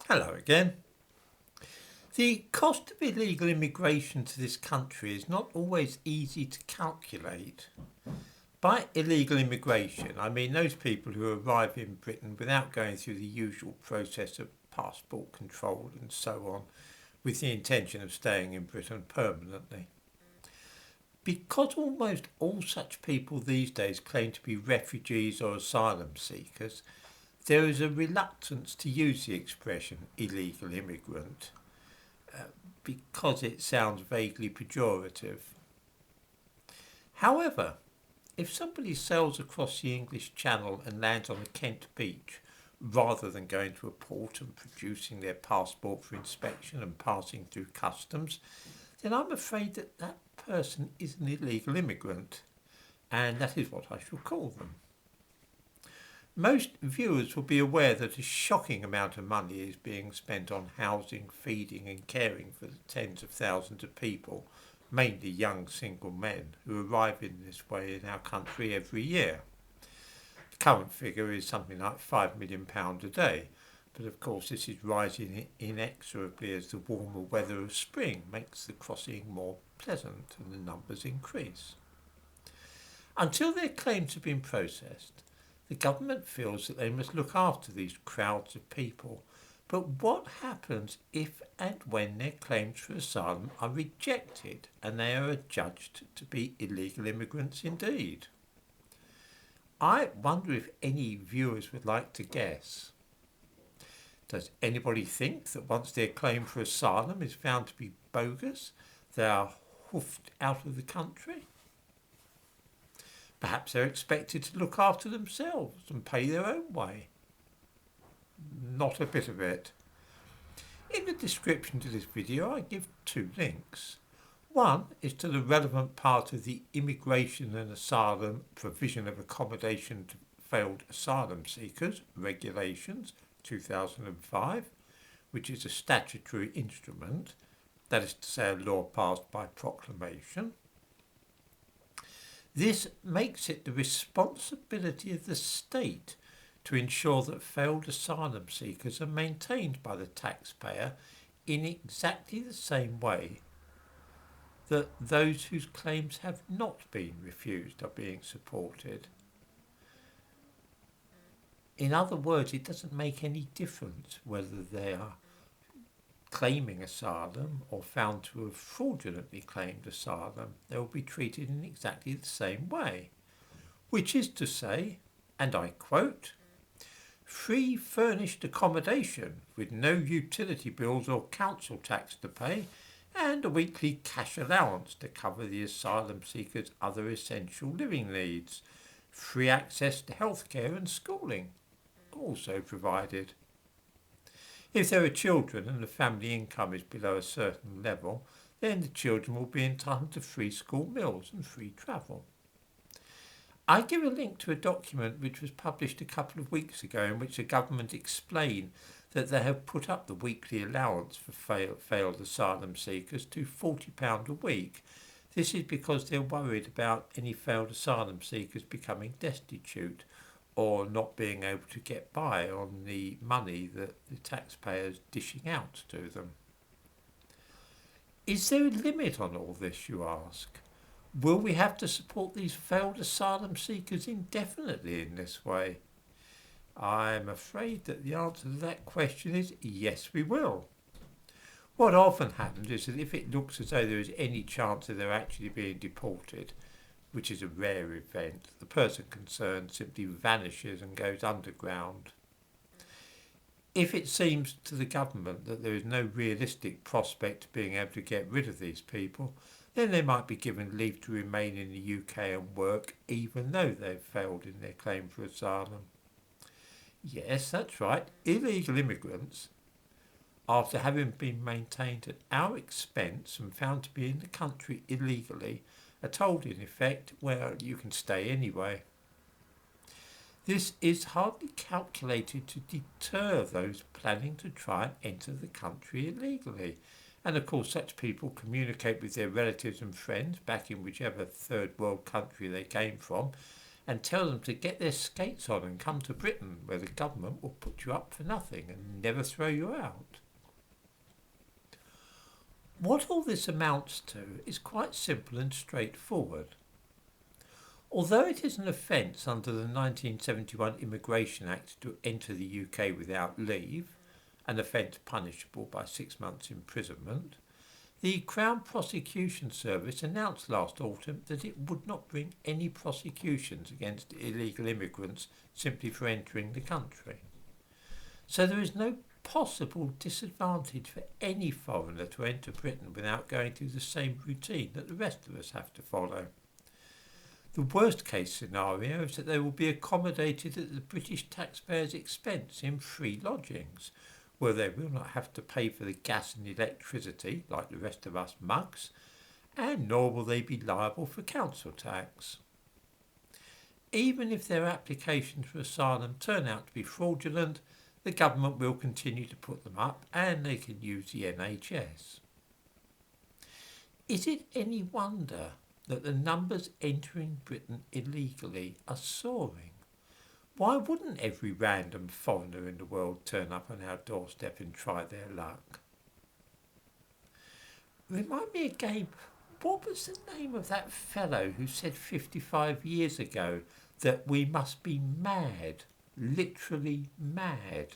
Hello again. The cost of illegal immigration to this country is not always easy to calculate. By illegal immigration, I mean those people who arrive in Britain without going through the usual process of passport control and so on, with the intention of staying in Britain permanently. Because almost all such people these days claim to be refugees or asylum seekers, there is a reluctance to use the expression illegal immigrant because it sounds vaguely pejorative. However, if somebody sails across the English Channel and lands on a Kent beach, rather than going to a port and producing their passport for inspection and passing through customs, then I'm afraid that that person is an illegal immigrant, and that is what I shall call them. Most viewers will be aware that a shocking amount of money is being spent on housing, feeding and caring for the tens of thousands of people, mainly young single men, who arrive in this way in our country every year. The current figure is something like £5 million a day, but of course this is rising inexorably as the warmer weather of spring makes the crossing more pleasant and the numbers increase. Until their claims have been processed, the government feels that they must look after these crowds of people. But what happens if and when their claims for asylum are rejected and they are adjudged to be illegal immigrants indeed? I wonder if any viewers would like to guess. Does anybody think that once their claim for asylum is found to be bogus, they are hoofed out of the country? Perhaps they're expected to look after themselves and pay their own way. Not a bit of it. In the description to this video I give two links. One is to the relevant part of the Immigration and Asylum Provision of Accommodation to Failed Asylum Seekers Regulations 2005, which is a statutory instrument, that is to say a law passed by proclamation. This makes it the responsibility of the state to ensure that failed asylum seekers are maintained by the taxpayer in exactly the same way that those whose claims have not been refused are being supported. In other words, it doesn't make any difference whether they are claiming asylum or found to have fraudulently claimed asylum. They will be treated in exactly the same way, which is to say, and I quote, free furnished accommodation with no utility bills or council tax to pay and a weekly cash allowance to cover the asylum seeker's other essential living needs. Free access to healthcare and schooling also provided. If there are children and the family income is below a certain level, then the children will be entitled to free school meals and free travel. I give a link to a document which was published a couple of weeks ago in which the government explain that they have put up the weekly allowance for failed asylum seekers to £40 a week. This is because they're worried about any failed asylum seekers becoming destitute or not being able to get by on the money that the taxpayers dishing out to them. Is there a limit on all this, you ask? Will we have to support these failed asylum seekers indefinitely in this way? I'm afraid that the answer to that question is yes, we will. What often happens is that if it looks as though there is any chance of their actually being deported, which is a rare event, the person concerned simply vanishes and goes underground. If it seems to the government that there is no realistic prospect of being able to get rid of these people, then they might be given leave to remain in the UK and work even though they've failed in their claim for asylum. Yes, that's right, illegal immigrants, after having been maintained at our expense and found to be in the country illegally, are told in effect, well, you can stay anyway. This is hardly calculated to deter those planning to try and enter the country illegally. And of course such people communicate with their relatives and friends back in whichever third world country they came from, and tell them to get their skates on and come to Britain, where the government will put you up for nothing and never throw you out. What all this amounts to is quite simple and straightforward. Although it is an offence under the 1971 Immigration Act to enter the UK without leave, an offence punishable by 6 months' imprisonment, the Crown Prosecution Service announced last autumn that it would not bring any prosecutions against illegal immigrants simply for entering the country. So there is no possible disadvantage for any foreigner to enter Britain without going through the same routine that the rest of us have to follow. The worst case scenario is that they will be accommodated at the British taxpayers' expense in free lodgings, where they will not have to pay for the gas and electricity like the rest of us mugs, and nor will they be liable for council tax. Even if their applications for asylum turn out to be fraudulent, the government will continue to put them up and they can use the NHS. Is it any wonder that the numbers entering Britain illegally are soaring? Why wouldn't every random foreigner in the world turn up on our doorstep and try their luck? Remind me again, what was the name of that fellow who said 55 years ago that we must be mad, literally mad,